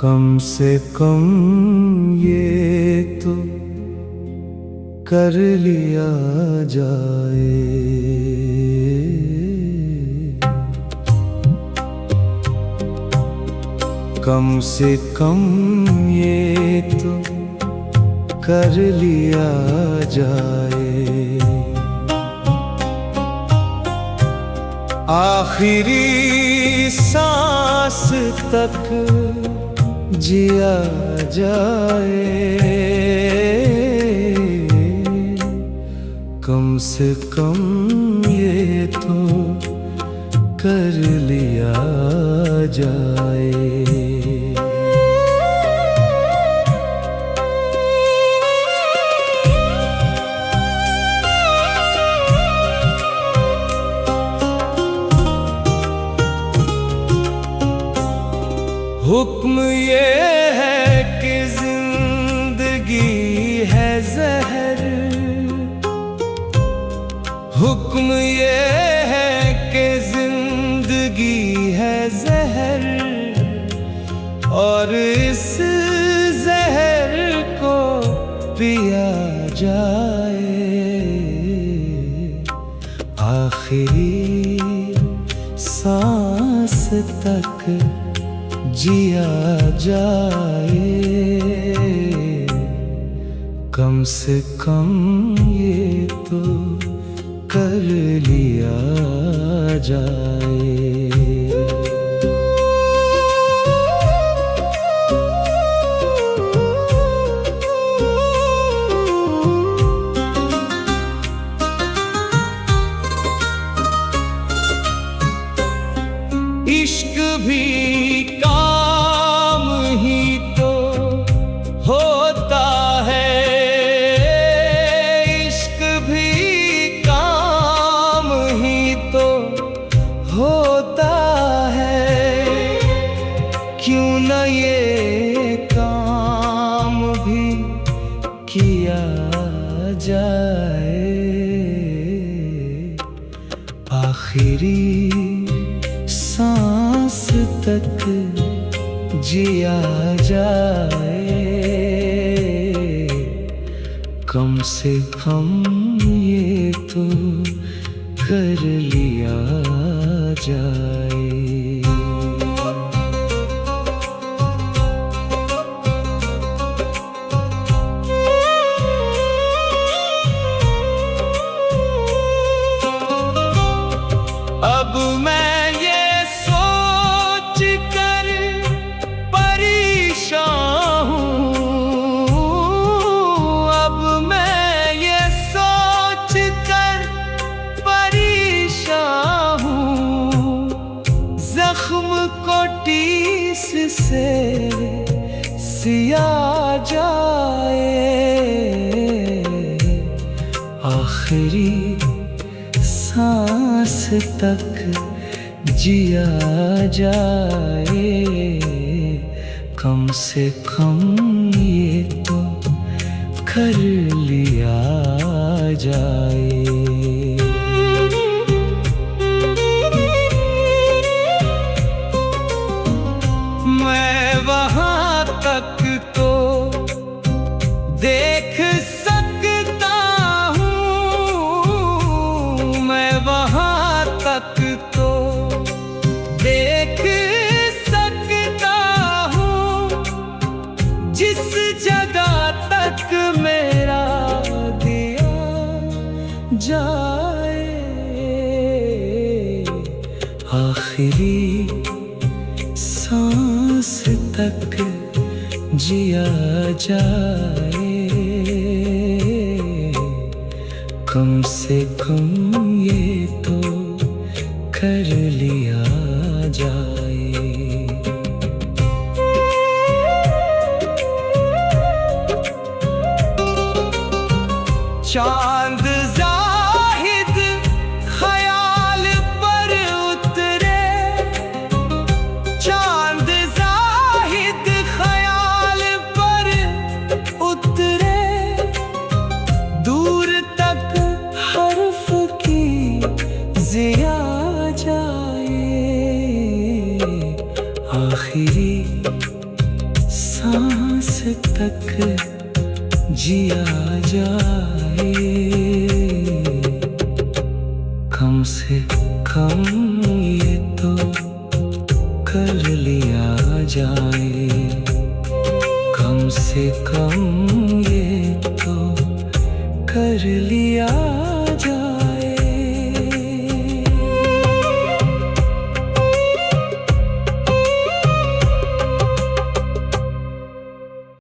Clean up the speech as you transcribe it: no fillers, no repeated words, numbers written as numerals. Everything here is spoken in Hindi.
कम से कम ये तो कर लिया जाए। कम से कम ये तो कर लिया जाए। आखिरी सांस तक जिया जाए। कम से कम ये तो कर लिया जाए। हुक्म ये है कि जिंदगी है जहर। हुक्म ये है कि जिंदगी है जहर, और इस जहर को पिया जाए। आखिरी सांस तक जिया जाए। कम से कम ये तो कर लिया जाए। इश्क भी काम ही तो होता है। इश्क भी काम ही तो होता है। क्यों न ये काम भी किया जाए। आखिरी सांस तक जिया जाए। कम से कम ये तो कर लिया जाए। अब मैं ये सोच कर परेशान हूँ। अब मैं ये सोच कर परेशान हूँ। जख्म को टीस से सिया जाए। आखिरी सांस तक जिया जाए। कम से कम ये तो कर लिया जाए। मैं वहाँ तक तो देख सकता हूँ। मैं वहाँ तक तो देख सकता हूँ, जिस जगह तक मेरा दिया जाए। आखिरी सांस तक जिया जाए। कम से कम ये तो कर लिया जाए। चांद जाहिद ख्याल पर उतरे। चांद जाहिद ख्याल पर उतरे। दूर तक हर्फ की जिया जाए। आखिरी जिया जाए। कम से कम ये तो कर लिया जाए, कम से कम ये तो कर लिया